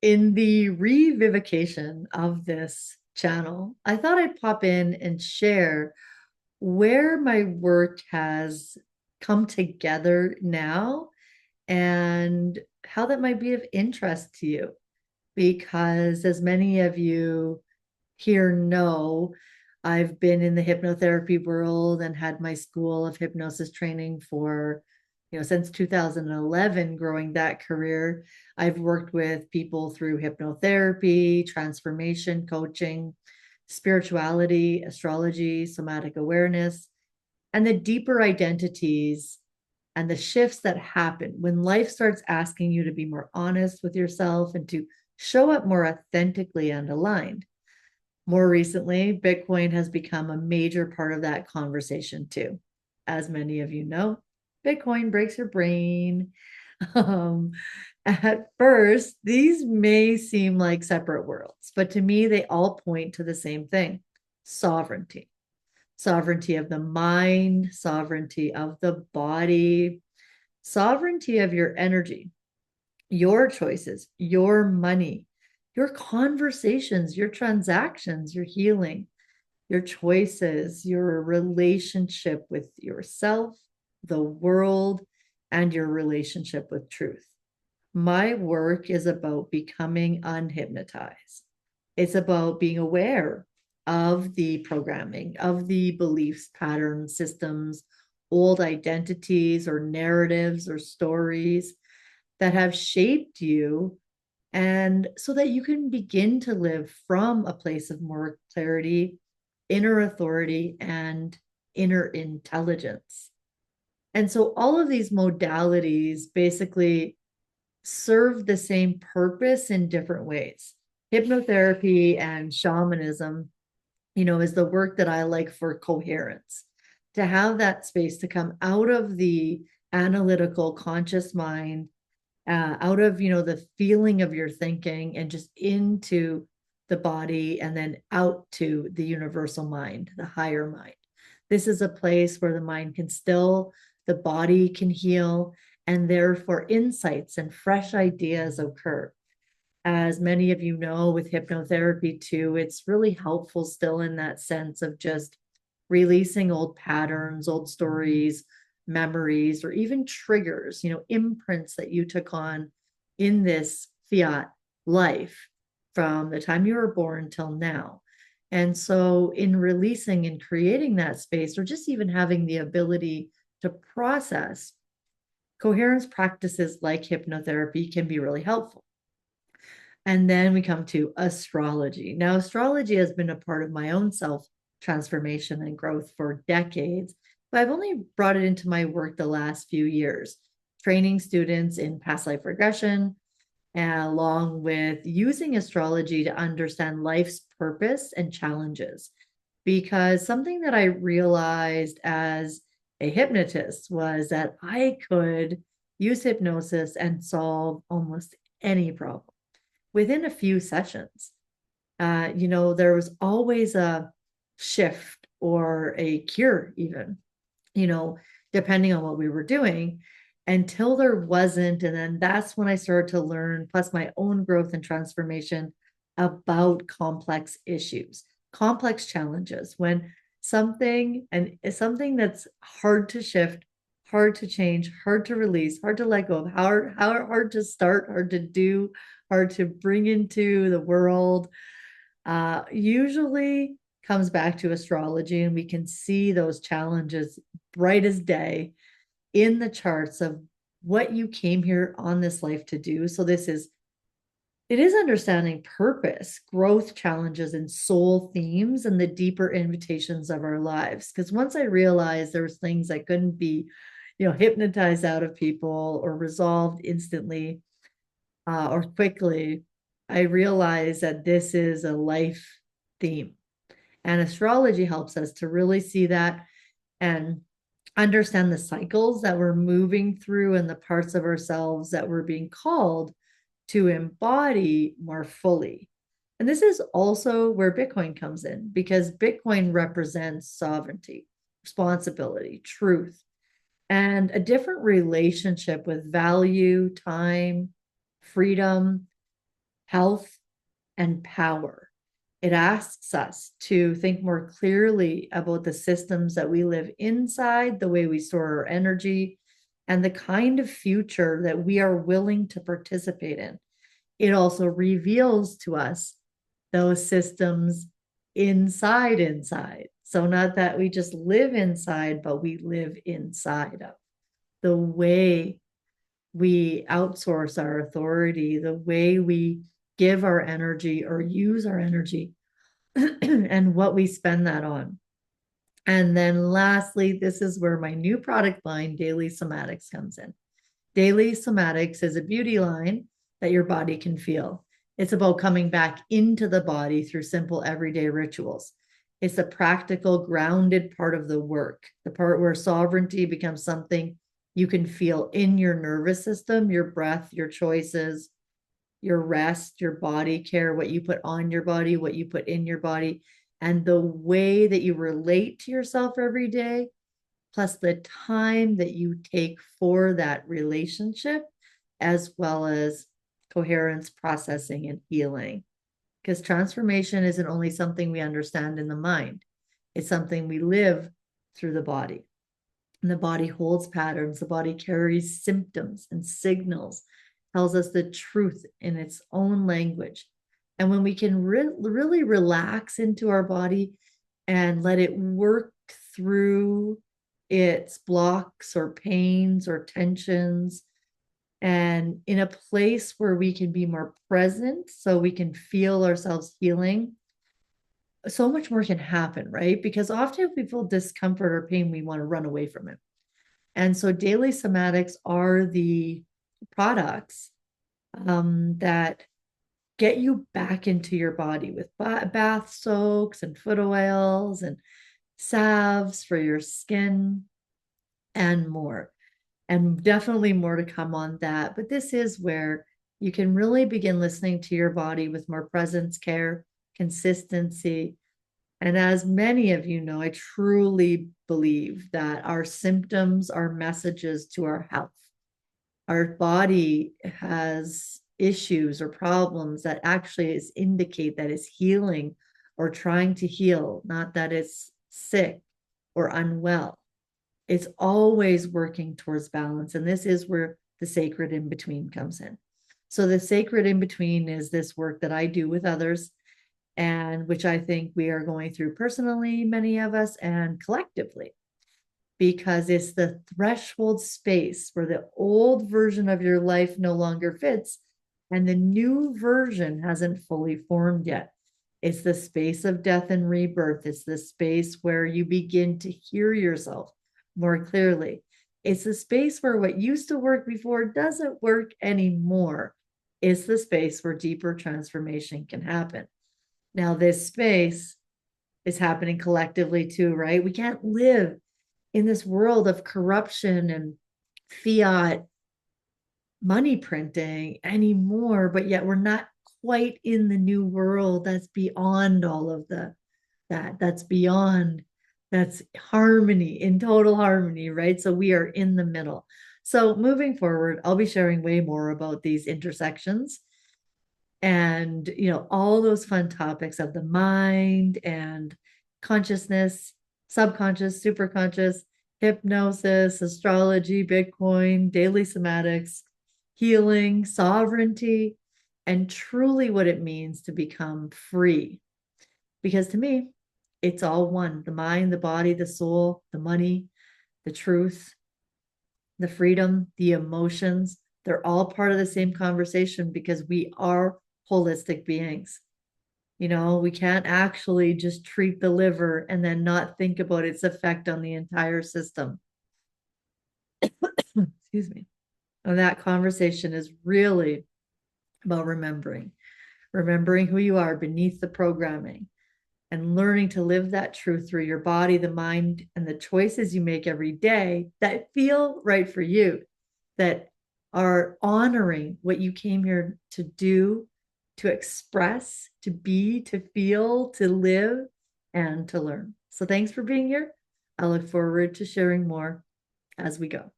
In the revivification of this channel, I thought I'd pop in and share where my work has come together now and how that might be of interest to you. Because, as many of you here know, I've been in the hypnotherapy world and had my school of hypnosis training for, since 2011, growing that career. I've worked with people through hypnotherapy, transformation coaching, spirituality, astrology, somatic awareness, and the deeper identities and the shifts that happen when life starts asking you to be more honest with yourself and to show up more authentically and aligned. More recently, Bitcoin has become a major part of that conversation too. As many of you know, Bitcoin breaks your brain. Um, at first, these may seem like separate worlds, but to me, they all point to the same thing: sovereignty. Sovereignty of the mind, sovereignty of the body, sovereignty of your energy, your choices, your money, your conversations, your transactions, your healing, your choices, your relationship with yourself, the world, and your relationship with truth. My work is about becoming unhypnotized. It's about being aware of the programming, of the beliefs, patterns, systems, old identities or narratives or stories that have shaped you, and so that you can begin to live from a place of more clarity, inner authority, and inner intelligence. And so all of these modalities basically serve the same purpose in different ways. Hypnotherapy and shamanism, is the work that I like for coherence, to have that space to come out of the analytical conscious mind, out of the feeling of your thinking, and just into the body, and then out to the universal mind, the higher mind. This is a place where the mind can still, the body can heal, and therefore insights and fresh ideas occur. As many of you know, with hypnotherapy too, it's really helpful still in that sense of just releasing old patterns, old stories, memories, or even triggers, imprints that you took on in this fiat life from the time you were born till now. And so, in releasing and creating that space, or just even having the ability to process, coherence practices like hypnotherapy can be really helpful. And then we come to astrology. Now, astrology has been a part of my own self transformation and growth for decades, but I've only brought it into my work the last few years, training students in past life regression, along with using astrology to understand life's purpose and challenges. Because something that I realized as a hypnotist was that I could use hypnosis and solve almost any problem within a few sessions. There was always a shift or a cure, even, you know, depending on what we were doing, until there wasn't. And then that's when I started to learn, plus my own growth and transformation, about complex issues, complex challenges. When something that's hard to shift, hard to change, hard to release, hard to let go of, hard to start, hard to do, hard to bring into the world, usually comes back to astrology, and we can see those challenges bright as day in the charts of what you came here on this life to do. So it is understanding purpose, growth challenges, and soul themes, and the deeper invitations of our lives. Because once I realized there was things that couldn't be, hypnotized out of people or resolved instantly, or quickly, I realized that this is a life theme. And astrology helps us to really see that and understand the cycles that we're moving through and the parts of ourselves that we're being called to embody more fully. And this is also where Bitcoin comes in, because Bitcoin represents sovereignty, responsibility, truth, and a different relationship with value, time, freedom, health, and power. It asks us to think more clearly about the systems that we live inside, the way we store our energy, and the kind of future that we are willing to participate in. It also reveals to us those systems inside. So, not that we just live inside, but we live inside of the way we outsource our authority, the way we give our energy or use our energy, and what we spend that on. And then lastly, this is where my new product line, Daily Somatics, comes in. Daily Somatics is a beauty line that your body can feel. It's about coming back into the body through simple everyday rituals. It's the practical, grounded part of the work, the part where sovereignty becomes something you can feel in your nervous system, your breath, your choices, your rest, your body care, what you put on your body, what you put in your body, and the way that you relate to yourself every day, plus the time that you take for that relationship, as well as coherence, processing, and healing. Because transformation isn't only something we understand in the mind, it's something we live through the body. And the body holds patterns, the body carries symptoms and signals, tells us the truth in its own language. And when we can really relax into our body and let it work through its blocks or pains or tensions, and in a place where we can be more present so we can feel ourselves healing, so much more can happen, right? Because often if we feel discomfort or pain, we want to run away from it. And so daily somatics are the products that get you back into your body with bath soaks and foot oils and salves for your skin and more. And definitely more to come on that. But this is where you can really begin listening to your body with more presence, care, consistency. And as many of you know, I truly believe that our symptoms are messages to our health. Our body has issues or problems that actually is indicate that it's healing or trying to heal, not that it's sick or unwell. It's always working towards balance. And this is where the sacred in between comes in. So the sacred in between is this work that I do with others, and which I think we are going through personally, many of us, and collectively, because it's the threshold space where the old version of your life no longer fits and the new version hasn't fully formed yet. It's the space of death and rebirth. It's the space where you begin to hear yourself more clearly. It's the space where what used to work before doesn't work anymore. It's the space where deeper transformation can happen. Now, this space is happening collectively too, right? We can't live in this world of corruption and fiat money printing anymore, but yet we're not quite in the new world that's beyond all of that's beyond, that's harmony, in total harmony, right? So we are in the middle. So moving forward, I'll be sharing way more about these intersections and all those fun topics of the mind and consciousness, subconscious, superconscious, hypnosis, astrology, Bitcoin, daily somatics, healing, sovereignty, and truly what it means to become free. Because to me, it's all one: the mind, the body, the soul, the money, the truth, the freedom, the emotions. They're all part of the same conversation because we are holistic beings. We can't actually just treat the liver and then not think about its effect on the entire system. Excuse me. And that conversation is really about remembering who you are beneath the programming, and learning to live that truth through your body, the mind, and the choices you make every day that feel right for you, that are honoring what you came here to do, to express, to be, to feel, to live, and to learn. So thanks for being here. I look forward to sharing more as we go.